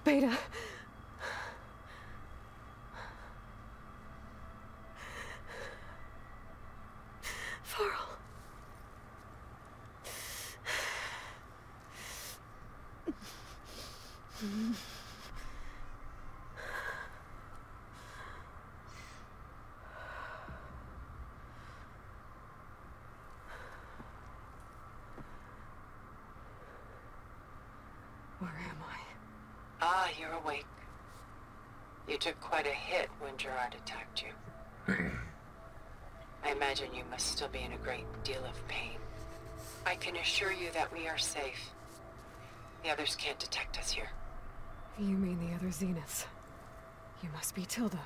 Beta. Varl. Where am I? Ah, you're awake. You took quite a hit when Gerard attacked you. I imagine you must still be in a great deal of pain. I can assure you that we are safe. The others can't detect us here. You mean the other Zeniths? You must be Tilda.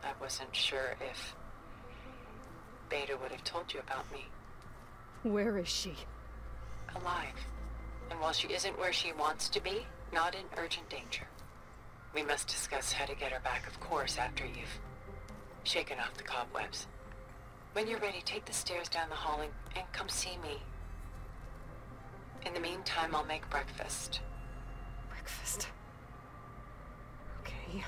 I wasn't sure if Beta would have told you about me. Where is she? Alive. And while she isn't where she wants to be, not in urgent danger. We must discuss how to get her back, of course, after you've shaken off the cobwebs. When you're ready, take the stairs down the hall and come see me. In the meantime, I'll make breakfast. Breakfast. Okay.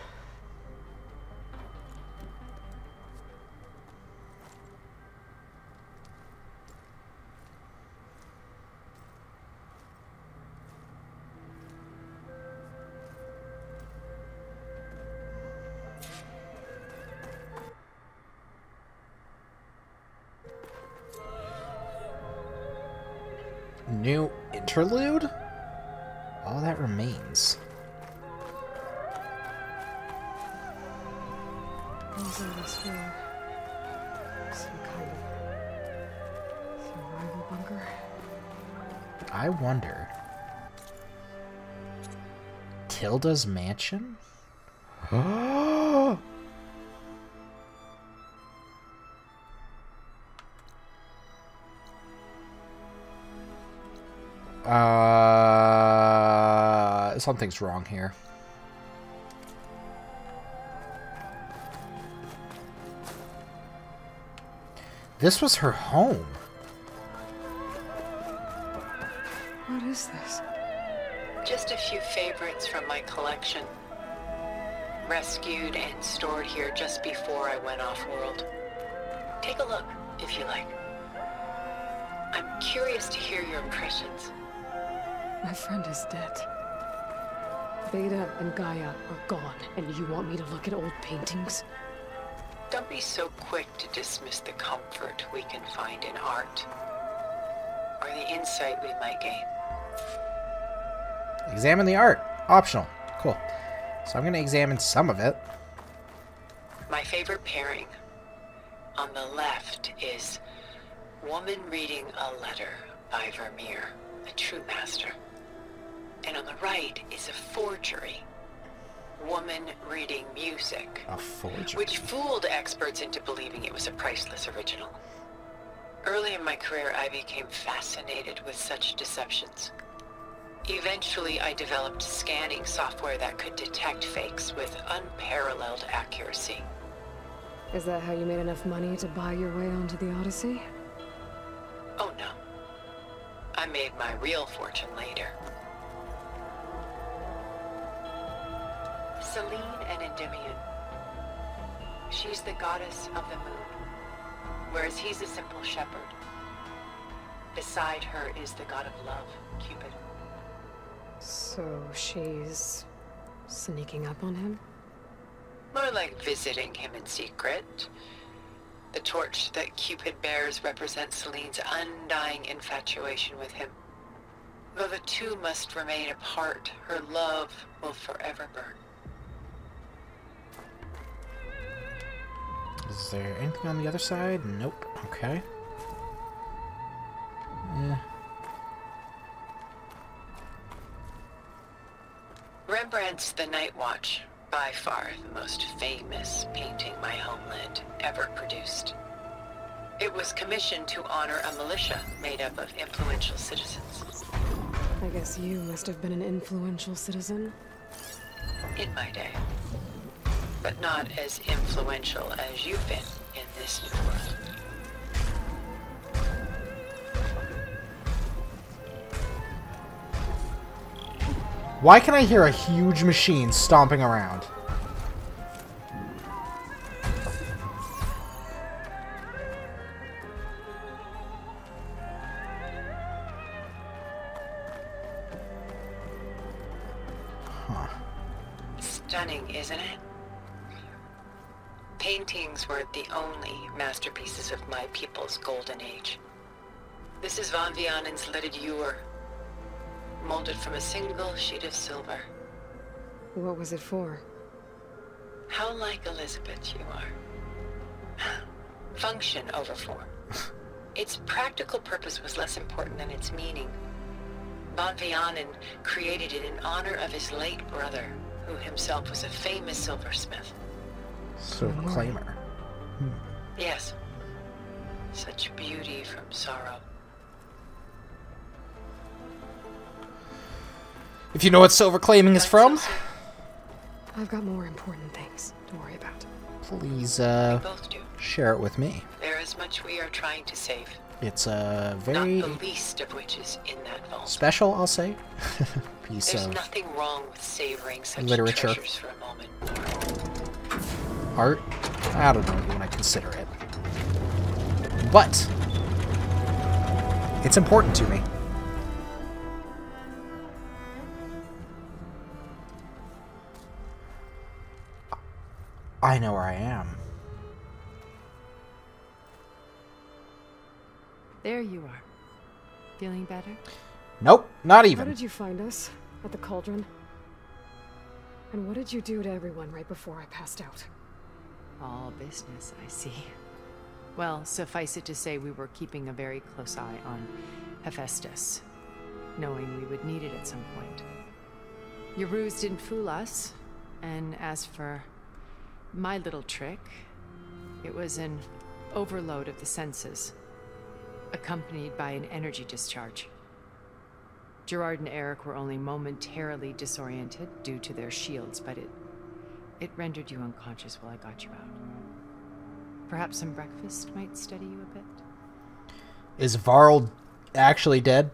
New interlude? All that remains. Those are this for some kind of survival bunker. I wonder. Tilda's mansion? Oh! Something's wrong here. This was her home. What is this? Just a few favorites from my collection. Rescued and stored here just before I went off-world. Take a look, if you like. I'm curious to hear your impressions. My friend is dead. Beta and Gaia are gone, and you want me to look at old paintings? Don't be so quick to dismiss the comfort we can find in art, or the insight we might gain. Examine the art. Optional. Cool. So I'm going to examine some of it. My favorite pairing. On the left is Woman Reading a Letter by Vermeer, a true master. And on the right is a forgery. Woman Reading Music. A forgery. Which fooled experts into believing it was a priceless original. Early in my career, I became fascinated with such deceptions. Eventually, I developed scanning software that could detect fakes with unparalleled accuracy. Is that how you made enough money to buy your way onto the Odyssey? Oh no. I made my real fortune later. Selene and Endymion. She's the goddess of the moon, whereas he's a simple shepherd. Beside her is the god of love, Cupid. So she's sneaking up on him? More like visiting him in secret. The torch that Cupid bears represents Selene's undying infatuation with him. Though the two must remain apart, her love will forever burn. Is there anything on the other side? Nope. Okay. Yeah. Rembrandt's The Night Watch, by far the most famous painting my homeland ever produced. It was commissioned to honor a militia made up of influential citizens. I guess you must have been an influential citizen. In my day. But not as influential as you've been in this new world. Why can I hear a huge machine stomping around? Huh. Stunning, isn't it? Paintings weren't the only masterpieces of my people's golden age. This is Von Vianen's Lidded Ewer, molded from a single sheet of silver. What was it for? How like Elizabeth you are. Function over form. Its practical purpose was less important than its meaning. Von Vianen created it in honor of his late brother, who himself was a famous silversmith. Silverclaimer. Yes. Such beauty from sorrow. If you know what silverclaiming is from, I've got more important things to worry about. please We both do. share it with me. There is much we are trying to save. It's very Not the least of which is in that vault. special, I'll say. Piece There's of nothing wrong with savoring such literature. treasures for a moment. art. I don't know if you want to consider it. But it's important to me. I know where I am. There you are. Feeling better? Nope, not How even. did you find us? At the cauldron? And what did you do to everyone right before I passed out? All business, I see. Well, suffice it to say we were keeping a very close eye on Hephaestus, knowing we would need it at some point. Your ruse didn't fool us, and as for my little trick, it was an overload of the senses, accompanied by an energy discharge. Gerard and Eric were only momentarily disoriented due to their shields, but it rendered you unconscious while I got you out. Perhaps some breakfast might steady you a bit? Is Varl actually dead?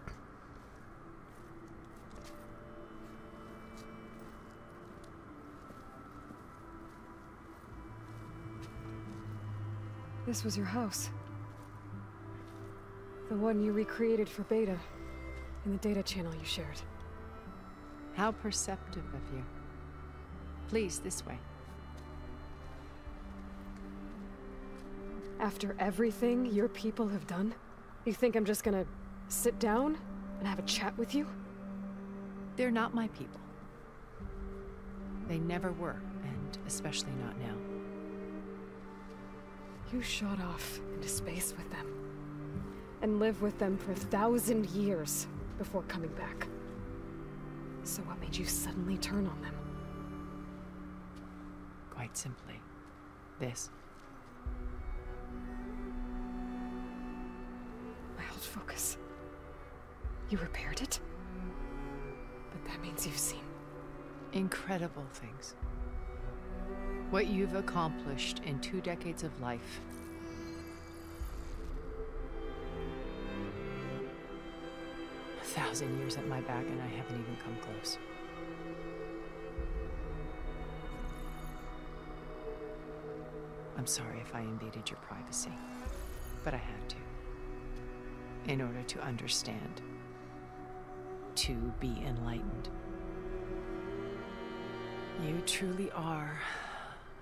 This was your house. The one you recreated for Beta, in the data channel you shared. How perceptive of you. Please, this way. After everything your people have done, you think I'm just gonna sit down and have a chat with you? They're not my people. They never were, and especially not now. You shot off into space with them, and lived with them for 1,000 years before coming back. So what made you suddenly turn on them? Quite simply, this. My old focus. You repaired it? But that means you've seen. Incredible things. What you've accomplished in 2 decades of life. A 1,000 years at my back and I haven't even come close. I'm sorry if I invaded your privacy, but I had to. In order to understand. To be enlightened. You truly are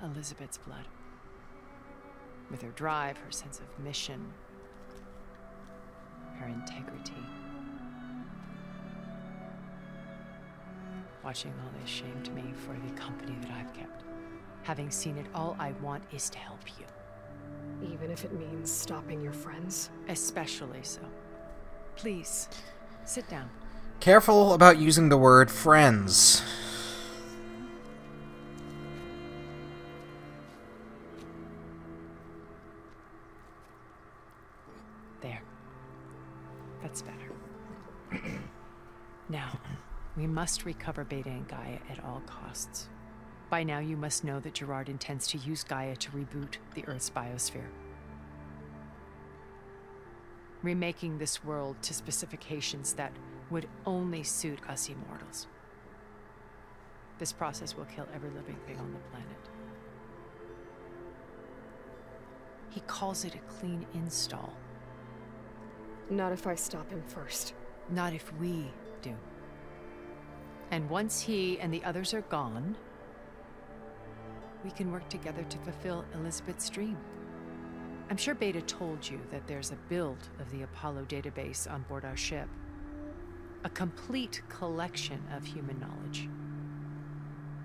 Elizabeth's blood. With her drive, her sense of mission, her integrity. Watching all this shamed me for the company that I've kept. Having seen it, all I want is to help you. Even if it means stopping your friends? Especially so. Please, sit down. Careful about using the word friends. There. That's better. Now, we must recover Beta and Gaia at all costs. By now, you must know that Gerard intends to use Gaia to reboot the Earth's biosphere. Remaking this world to specifications that would only suit us immortals. This process will kill every living thing on the planet. He calls it a clean install. Not if I stop him first. Not if we do. And once he and the others are gone, we can work together to fulfill Elizabeth's dream. I'm sure Beta told you that there's a build of the Apollo database on board our ship. A complete collection of human knowledge.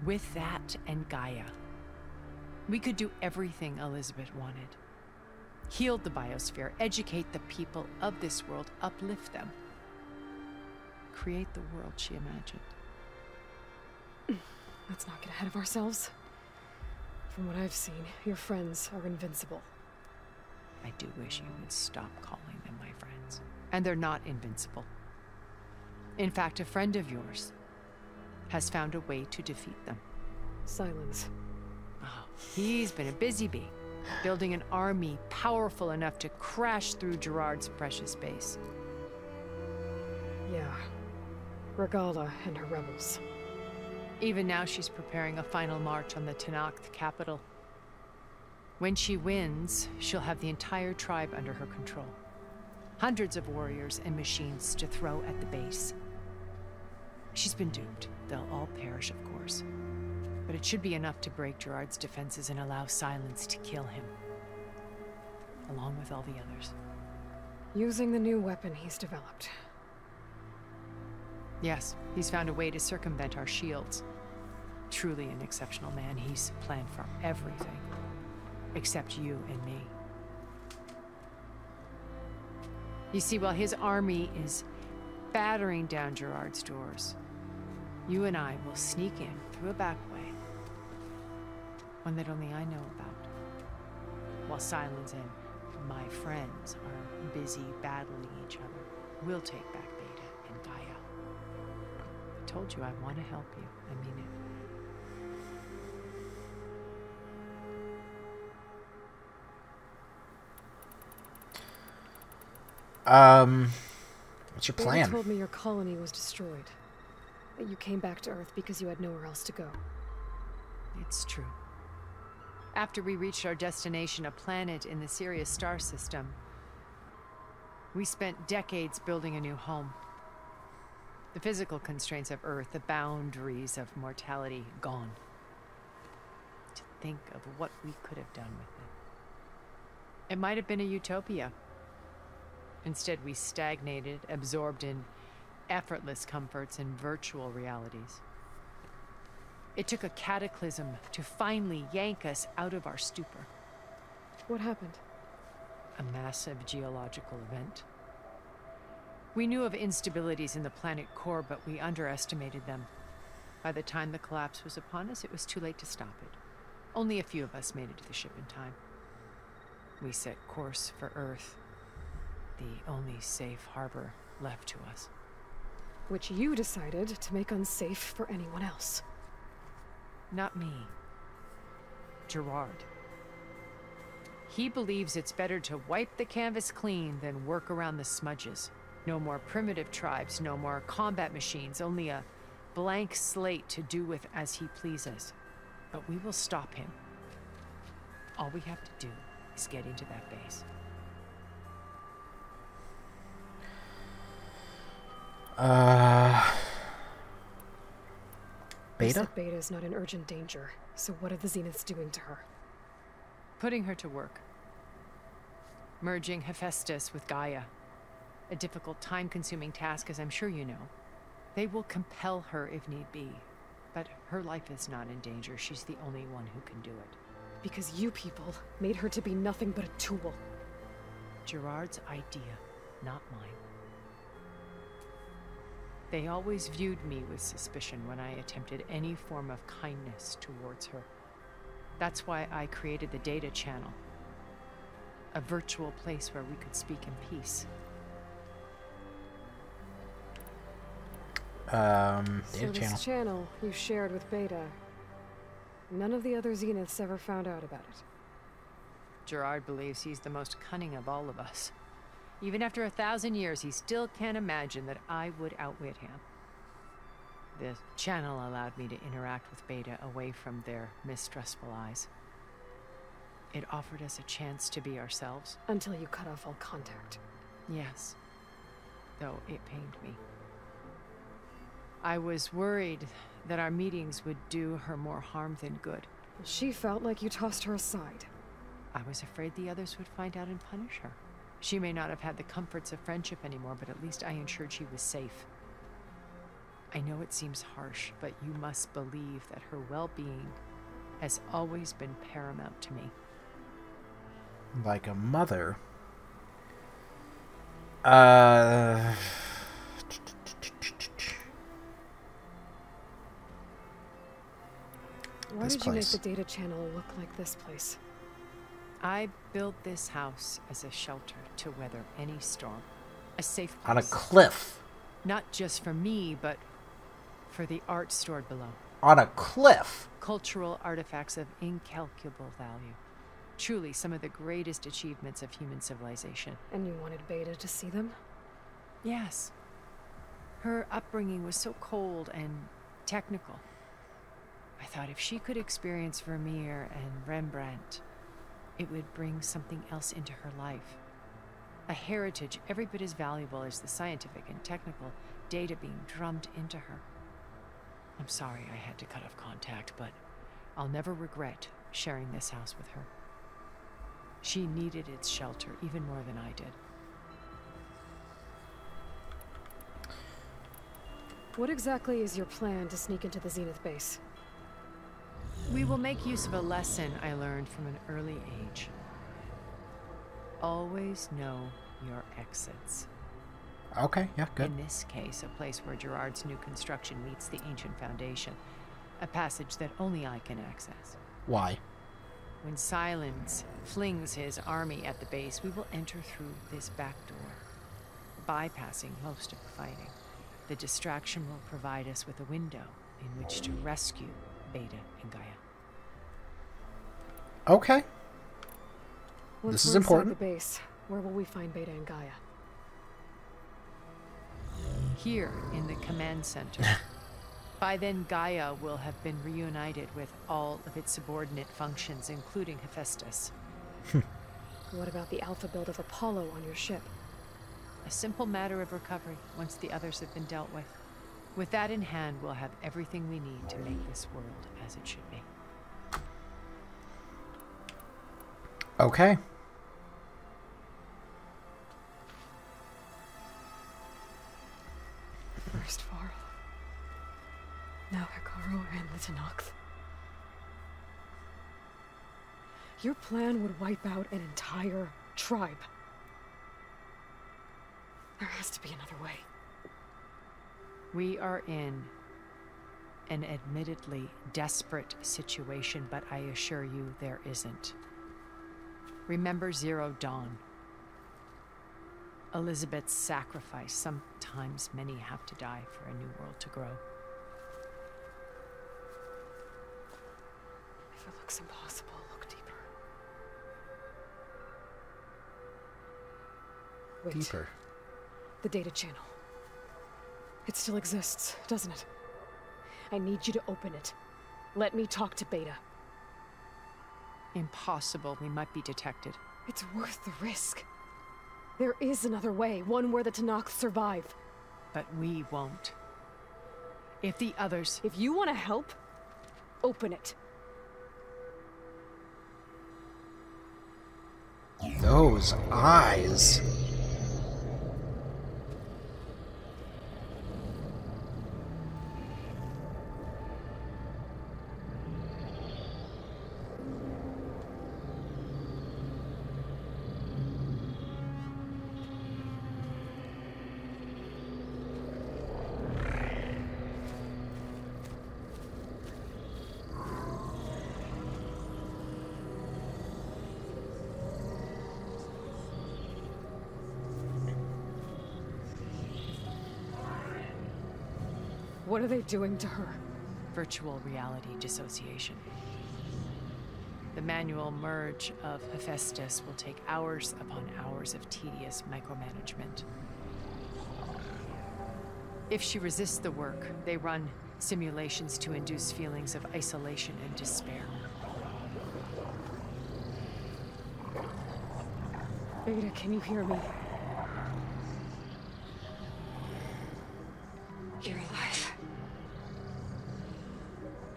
With that and Gaia, we could do everything Elizabeth wanted. Heal the biosphere, educate the people of this world, uplift them. Create the world she imagined. Let's not get ahead of ourselves. From what I've seen, your friends are invincible. I do wish you would stop calling them my friends. And they're not invincible. In fact, a friend of yours has found a way to defeat them. Silence. Oh, he's been a busy bee, building an army powerful enough to crash through Gerard's precious base. Yeah. Regala and her rebels. Even now she's preparing a final march on the Tenakth capital. When she wins, she'll have the entire tribe under her control. Hundreds of warriors and machines to throw at the base. She's been doomed. They'll all perish, of course. But it should be enough to break Gerard's defenses and allow Silence to kill him. Along with all the others. Using the new weapon he's developed. Yes, he's found a way to circumvent our shields. Truly an exceptional man. He's planned for everything. Except you and me. You see, while his army is battering down Gerard's doors, you and I will sneak in through a back way. One that only I know about. While Silence and my friends are busy battling each other, we'll take back Beta and Gaia. I told you I want to help you. I mean it. What's your Beta plan? told me your colony was destroyed. That you came back to Earth because you had nowhere else to go. It's true. After we reached our destination, a planet in the Sirius star system, we spent decades building a new home. The physical constraints of Earth, the boundaries of mortality, gone. To think of what we could have done with it. It might have been a utopia. Instead, we stagnated, absorbed in effortless comforts and virtual realities. It took a cataclysm to finally yank us out of our stupor. What happened? A massive geological event. We knew of instabilities in the planet core, but we underestimated them. By the time the collapse was upon us, it was too late to stop it. Only a few of us made it to the ship in time. We set course for Earth, the only safe harbor left to us. Which you decided to make unsafe for anyone else. Not me. Gerard. He believes it's better to wipe the canvas clean than work around the smudges. No more primitive tribes, no more combat machines, only a blank slate to do with as he pleases. But we will stop him. All we have to do is get into that base. Beta? You said Beta's not in urgent danger, so what are the Zeniths doing to her? Putting her to work. Merging Hephaestus with Gaia. A difficult, time-consuming task, as I'm sure you know. They will compel her if need be. But her life is not in danger. She's the only one who can do it. Because you people made her to be nothing but a tool. Gerard's idea, not mine. They always viewed me with suspicion when I attempted any form of kindness towards her. That's why I created the data channel. A virtual place where we could speak in peace. Data So this channel you shared with Beta, none of the other Zeniths ever found out about it. Gerard believes he's the most cunning of all of us. Even after 1,000 years, he still can't imagine that I would outwit him. The channel allowed me to interact with Beta away from their mistrustful eyes. It offered us a chance to be ourselves. Until you cut off all contact. Yes, though it pained me. I was worried that our meetings would do her more harm than good. She felt like you tossed her aside. I was afraid the others would find out and punish her. She may not have had the comforts of friendship anymore, but at least I ensured she was safe. I know it seems harsh, but you must believe that her well-being has always been paramount to me. Like a mother. Why did you make the data channel look like this place? I built this house as a shelter to weather any storm. A safe place. On a cliff. Not just for me, but for the art stored below. On a cliff? Cultural artifacts of incalculable value. Truly some of the greatest achievements of human civilization. And you wanted Beta to see them? Yes. Her upbringing was so cold and technical. I thought if she could experience Vermeer and Rembrandt, it would bring something else into her life. A heritage every bit as valuable as the scientific and technical data being drummed into her. I'm sorry I had to cut off contact, but I'll never regret sharing this house with her. She needed its shelter even more than I did. What exactly is your plan to sneak into the Zenith base? We will make use of a lesson I learned from an early age. Always know your exits. Okay, yeah, good. In this case, a place where Gerard's new construction meets the ancient foundation. A passage that only I can access. Why? When Silence flings his army at the base, we will enter through this back door, bypassing most of the fighting. The distraction will provide us with a window in which to rescue Beta and Gaia. Okay. Once This is we're inside important. the base, where will we find Beta and Gaia? Here in the command center. By then, Gaia will have been reunited with all of its subordinate functions, including Hephaestus. What about the alpha build of Apollo on your ship? A simple matter of recovery once the others have been dealt with. With that in hand, we'll have everything we need to make this world as it should be. Okay. First Varl. Now Hekarro and the Tenakth. Your plan would wipe out an entire tribe. There has to be another way. We are in an admittedly desperate situation, but I assure you there isn't. Remember Zero Dawn. Elizabeth's sacrifice. Sometimes many have to die for a new world to grow. If it looks impossible, look deeper. Wait. Deeper. The data channel. It still exists, doesn't it? I need you to open it. Let me talk to Beta. Impossible. We might be detected. It's worth the risk. There is another way, one where the Tenakth survive. But we won't. If the others... If you want to help, open it. Those eyes. What are they doing to her? Virtual reality dissociation. The manual merge of Hephaestus will take hours upon hours of tedious micromanagement. If she resists the work, they run Simulations to induce feelings of isolation and despair. Beta, can you hear me? You're alive.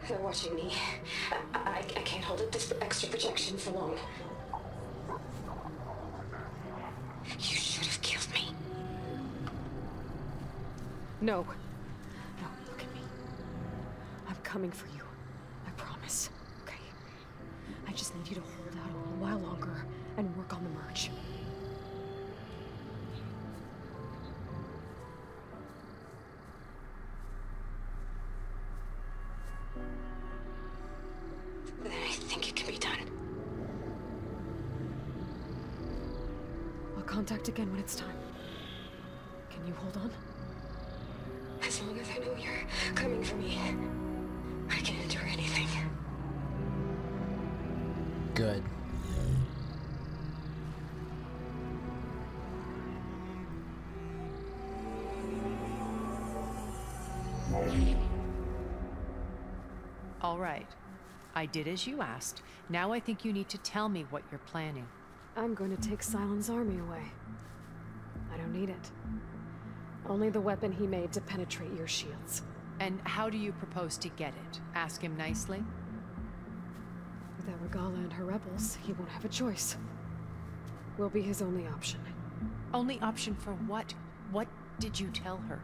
They're watching me. I can't hold up this extra projection for long. You should have killed me. No. No, look at me. I'm coming for you. I promise. Okay? I just need you to hold out a little while longer and work on the merge. Then I think it can be done. I'll contact again when it's time. Can you hold on? As long as I know you're coming for me, I can endure anything. Good. All right. I did as you asked. Now I think you need to tell me what you're planning. I'm going to take Sylens' army away. I don't need it. Only the weapon he made to penetrate your shields. And how do you propose to get it? Ask him nicely? Without Regala and her rebels, he won't have a choice. We'll be his only option. Only option for what? What did you tell her?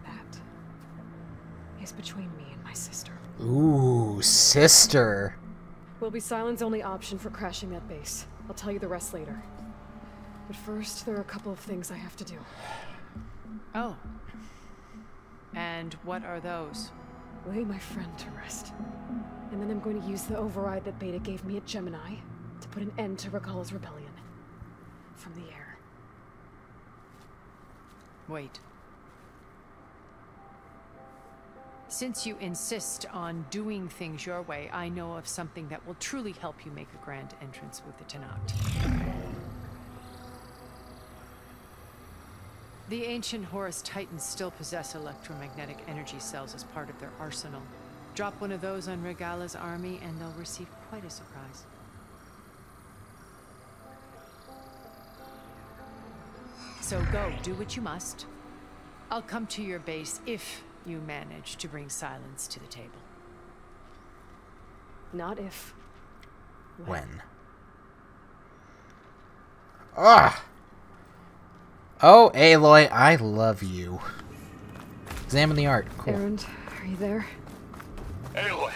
That is between me and my sister. Ooh, sister. Will be Sylens' only option for crashing that base. I'll tell you the rest later. But first, there are a couple of things I have to do. Oh. And what are those? Lay my friend to rest. And then I'm going to use the override that Beta gave me at Gemini to put an end to Regala's rebellion. From the air. Wait. Since you insist on doing things your way, I know of something that will truly help you make a grand entrance with the Tenakth. The ancient Horus Titans still possess electromagnetic energy cells as part of their arsenal. Drop one of those on Regala's army and they'll receive quite a surprise. So go, do what you must. I'll come to your base if you manage to bring Sylens to the table. Not if. When? Ah! Oh, Aloy, I love you. Examine the art. Cool. Erend, are you there? Aloy!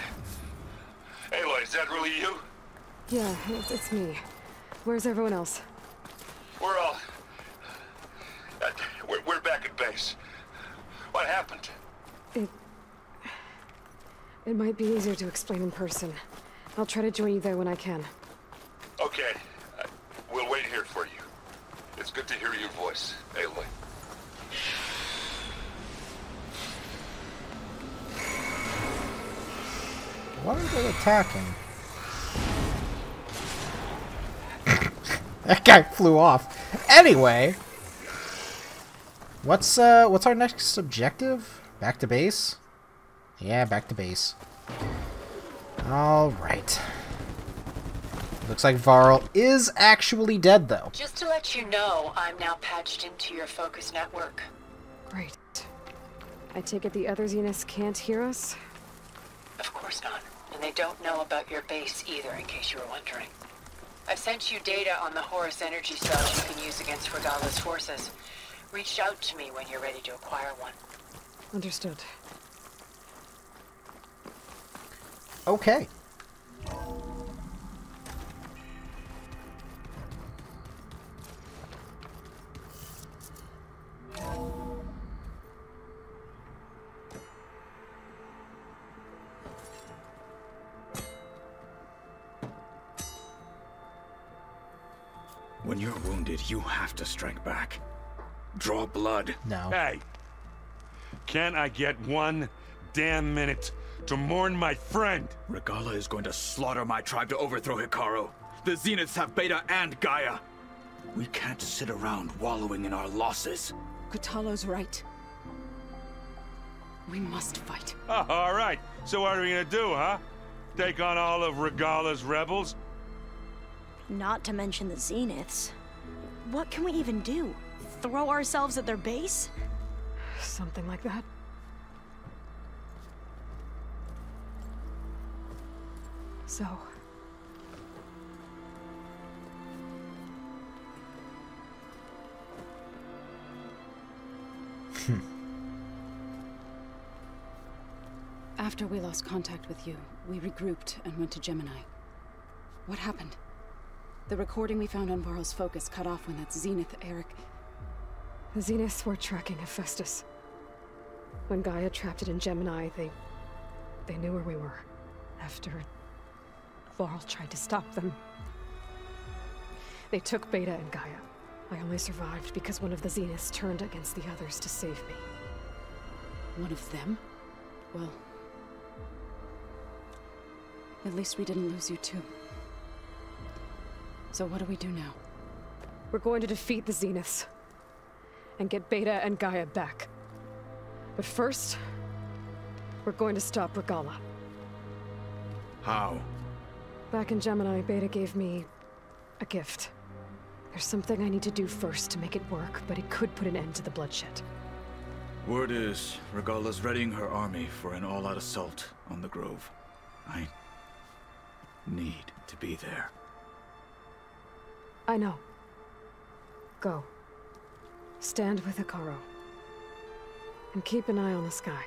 Aloy, is that really you? Yeah, it's me. Where's everyone else? We're all... we're back at base. What happened? It might be easier to explain in person. I'll try to join you there when I can. Okay. We'll wait here for you. It's good to hear your voice, Aloy. What are they attacking? That guy flew off. Anyway, what's our next objective? Back to base? Yeah, back to base. All right. Looks like Varl is actually dead, though. Just to let you know, I'm now patched into your focus network. Great. I take it the other Zeniths can't hear us? Of course not. And they don't know about your base either, in case you were wondering. I've sent you data on the Horus energy cells you can use against Regala's forces. Reach out to me when you're ready to acquire one. Understood. Okay. When you're wounded, you have to strike back. Draw blood. No. Hey! Can't I get one damn minute to mourn my friend? Regala is going to slaughter my tribe to overthrow Hikaru. The Zeniths have Beta and Gaia. We can't sit around wallowing in our losses. Kotallo's right. We must fight. Oh, all right. So what are we gonna do, huh? Take on all of Regalla's rebels? Not to mention the Zeniths. What can we even do? Throw ourselves at their base? Something like that. So... After we lost contact with you, we regrouped and went to Gemini. What happened? The recording we found on Varl's focus cut off when that Zenith, Eric... The Zeniths were tracking Hephaestus. When Gaia trapped it in Gemini, they knew where we were. After Varl tried to stop them. They took Beta and Gaia. I only survived because one of the Zeniths turned against the others to save me. One of them? Well... at least we didn't lose you too. So what do we do now? We're going to defeat the Zeniths. And get Beta and Gaia back. But first... we're going to stop Regalla. How? Back in Gemini, Beta gave me... a gift. There's something I need to do first to make it work, but it could put an end to the bloodshed. Word is, Regalla's readying her army for an all-out assault on the Grove. I need to be there. I know. Go. Stand with Hekarro. And keep an eye on the sky.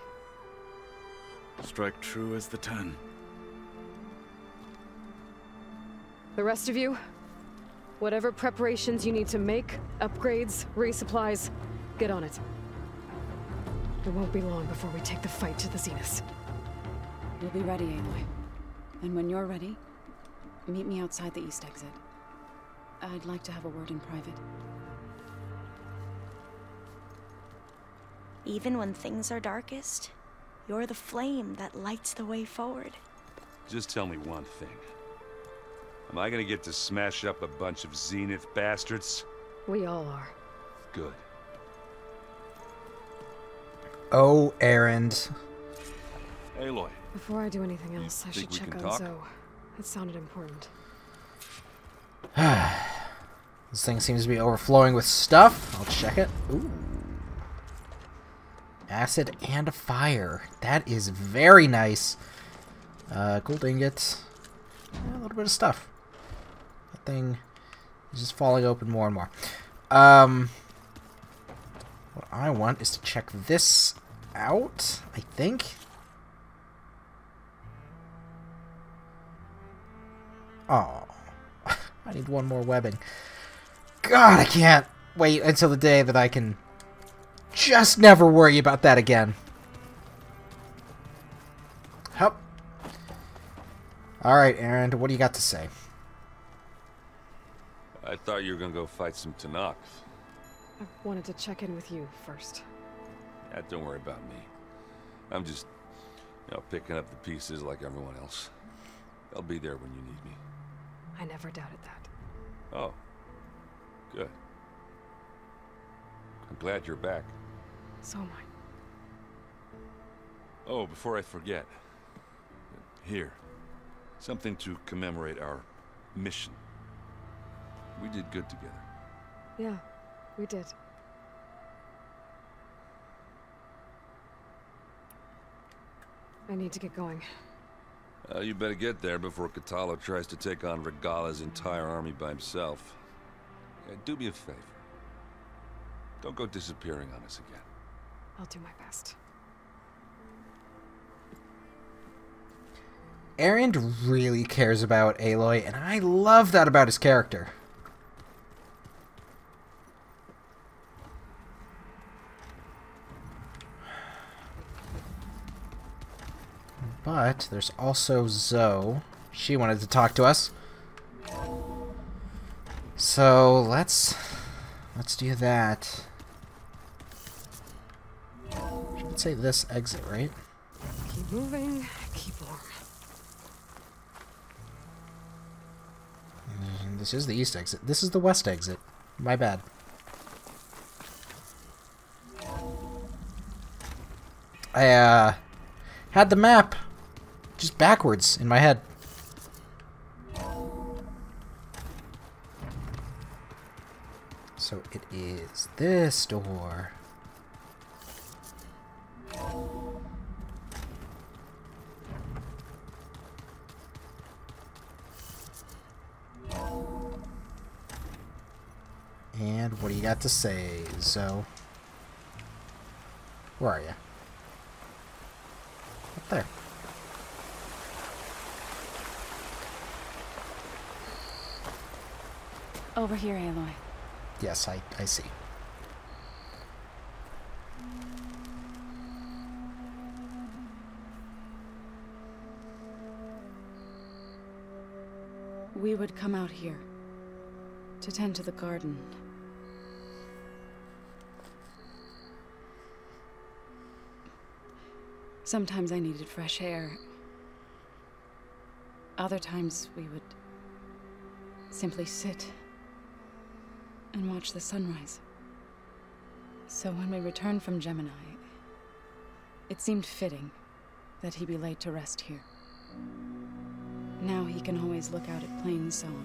Strike true as the 10. The rest of you, whatever preparations you need to make, upgrades, resupplies, get on it. It won't be long before we take the fight to the Zeniths. We'll be ready, Aloy. And when you're ready, meet me outside the east exit. I'd like to have a word in private. Even when things are darkest, you're the flame that lights the way forward. Just tell me one thing. Am I gonna get to smash up a bunch of Zenith bastards? We all are. Good. Oh, Erend. Aloy. Before I do anything else, I should we check can on talk? Zoe. It sounded important. This thing seems to be overflowing with stuff. I'll check it. Ooh. Acid and fire. That is very nice. Gold ingot. A little bit of stuff. That thing is just falling open more and more. What I want is to check this out, I think. Oh, I need one more webbing. God, I can't wait until the day that I can just never worry about that again. Hup. Alright, Erend, what do you got to say? I thought you were gonna go fight some Tenakth. I wanted to check in with you first. Yeah, don't worry about me. I'm just, picking up the pieces like everyone else. I'll be there when you need me. I never doubted that. Oh. Good. I'm glad you're back. So am I. Oh, before I forget. Here. Something to commemorate our mission. We did good together. Yeah, we did. I need to get going. You better get there before Kotallo tries to take on Regalla's entire army by himself. Do me a favor. Don't go disappearing on us again. I'll do my best. Erend really cares about Aloy, and I love that about his character. But there's also Zoe. She wanted to talk to us. So let's do that. Should say this exit, right? Keep moving, keep warm. This is the east exit. This is the west exit. My bad. I had the map just backwards in my head. So it is this door. And what do you got to say, Zoe? Where are you? Up there. Over here, Aloy. Yes, I see. We would come out here to tend to the garden. Sometimes I needed fresh air. Other times we would simply sit and watch the sunrise. So when we returned from Gemini, it seemed fitting that he be laid to rest here. Now he can always look out at Plainsong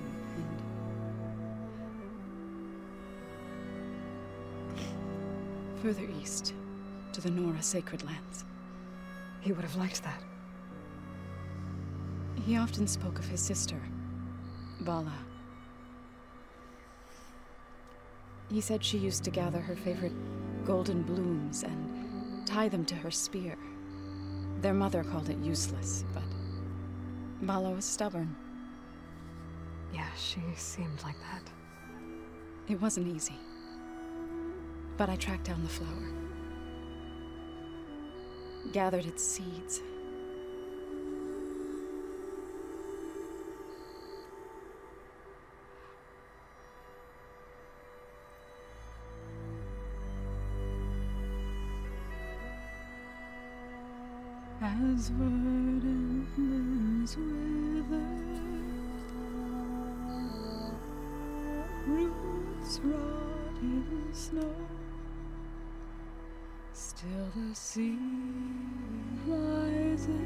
and further east to the Nora Sacred Lands. He would have liked that. He often spoke of his sister, Vala. He said she used to gather her favorite golden blooms and tie them to her spear. Their mother called it useless, but Vala was stubborn. Yeah, she seemed like that. It wasn't easy. But I tracked down the flower. Gathered its seeds. As verdant limbs wither, roots rot in snow, still the sea rises,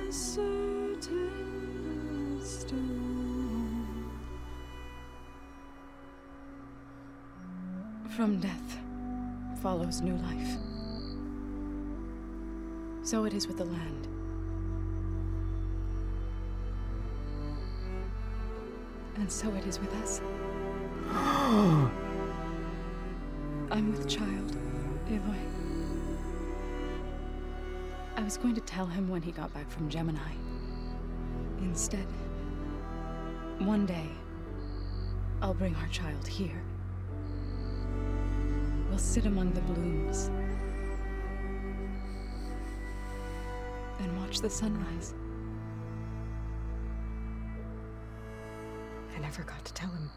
as certain as stone. From death follows new life. So it is with the land. And so it is with us. I'm with child, Aloy. I was going to tell him when he got back from Gemini. Instead, one day, I'll bring our child here. We'll sit among the blooms and watch the sunrise. I never got to tell him.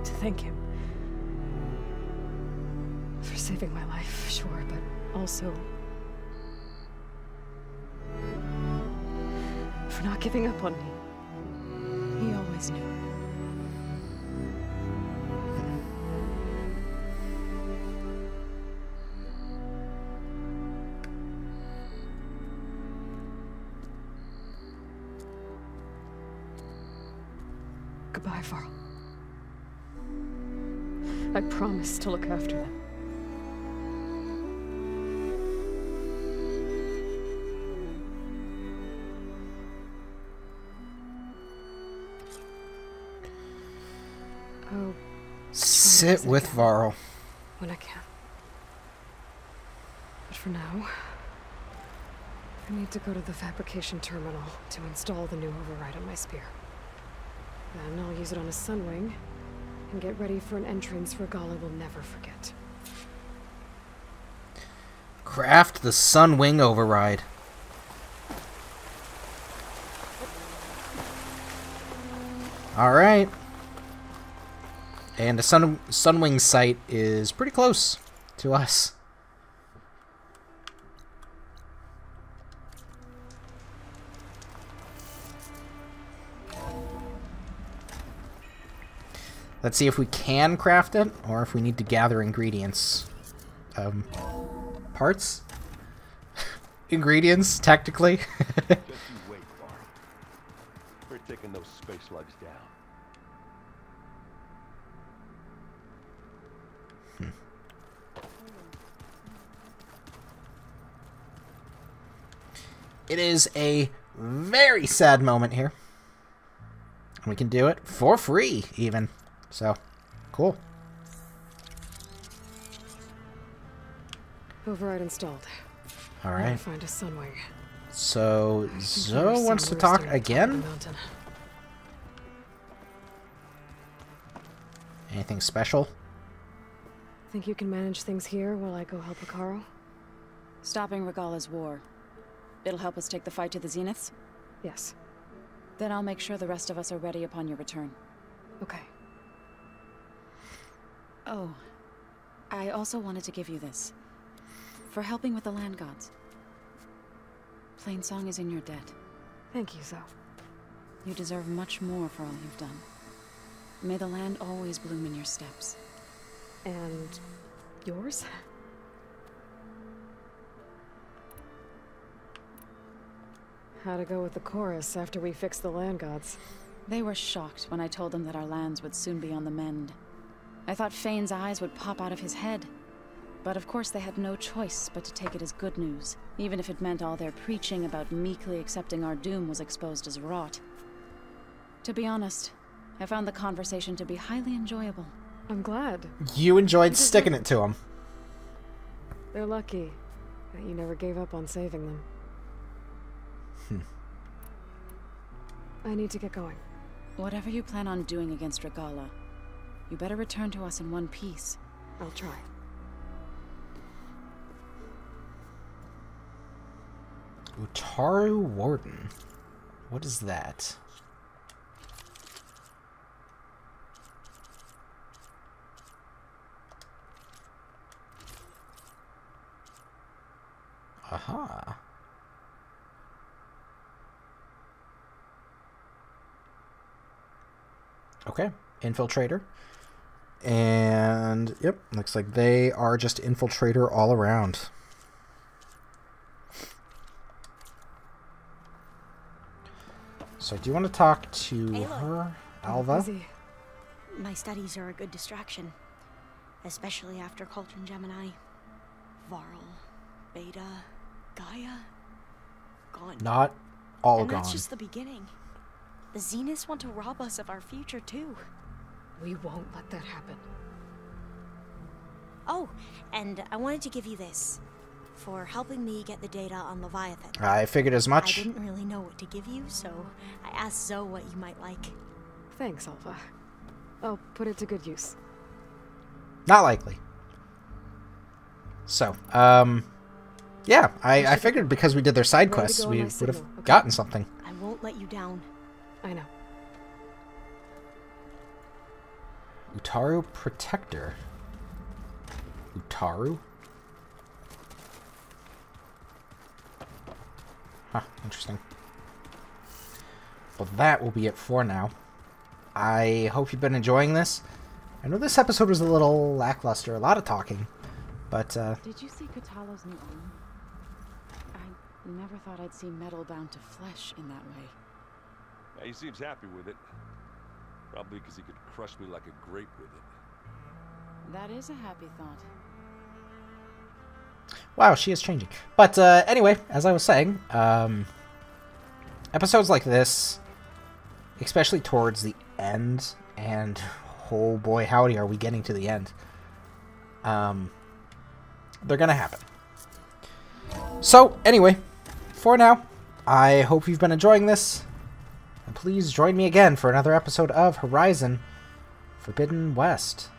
To thank him. For saving my life, sure, but also for not giving up on me. He always knew. Goodbye, Varl. I promise to look after them. Oh, sit with Varl. When I can. But for now, I need to go to the fabrication terminal to install the new override on my spear. Then I'll use it on a Sunwing, and get ready for an entrance Regalla will never forget. Craft the Sunwing override. Alright. And the Sunwing site is pretty close to us. Let's see if we can craft it, or if we need to gather ingredients. Parts? Ingredients, technically. Just you wait, Bart. We're taking those space slugs down. It is a very sad moment here. We can do it for free, even. So, cool. Override installed. All Gotta right. find a Sunwing. So, Zoe There's wants to some talk roosting on top of again? the mountain. Anything special? Think you can manage things here while I go help Hekarro? Stopping Regalla's war. It'll help us take the fight to the Zeniths? Yes. Then I'll make sure the rest of us are ready upon your return. Okay. Oh, I also wanted to give you this. For helping with the land gods. Plainsong is in your debt. Thank you, Zoe. You deserve much more for all you've done. May the land always bloom in your steps. And yours? How'd it go with the chorus after we fixed the land gods? They were shocked when I told them that our lands would soon be on the mend. I thought Fane's eyes would pop out of his head. But of course they had no choice but to take it as good news, even if it meant all their preaching about meekly accepting our doom was exposed as rot. To be honest, I found the conversation to be highly enjoyable. I'm glad. You enjoyed sticking it to him. They're lucky that you never gave up on saving them. I need to get going. Whatever you plan on doing against Regalla, you better return to us in one piece. I'll try. Utaru Warden. What is that? Aha. Okay, infiltrator. And, yep, looks like they are just infiltrator all around. So do you want to talk to her, Alva? Busy. My studies are a good distraction. Especially after Cauldron Gemini. Varl, Beta, Gaia. Gone. Not all and gone. That's just the beginning. The Zeniths want to rob us of our future, too. We won't let that happen. Oh, and I wanted to give you this. For helping me get the data on Leviathan. I figured as much. I didn't really know what to give you, so I asked Zoe what you might like. Thanks, Alva. I'll put it to good use. Not likely. So, yeah, I figured because we did their side quests, we would have gotten something. I won't let you down. I know. Utaru Protector. Utaru? Huh, interesting. Well, that will be it for now. I hope you've been enjoying this. I know this episode was a little lackluster, a lot of talking, but, Did you see Kotallo's new arm? I never thought I'd see metal bound to flesh in that way. Yeah, he seems happy with it. Probably because he could crush me like a grape with it. That is a happy thought. wow, she is changing. But, anyway, as I was saying, episodes like this, especially towards the end, and oh boy, howdy, are we getting to the end. They're gonna happen. So, anyway, for now, I hope you've been enjoying this, and please join me again for another episode of Horizon Forbidden West.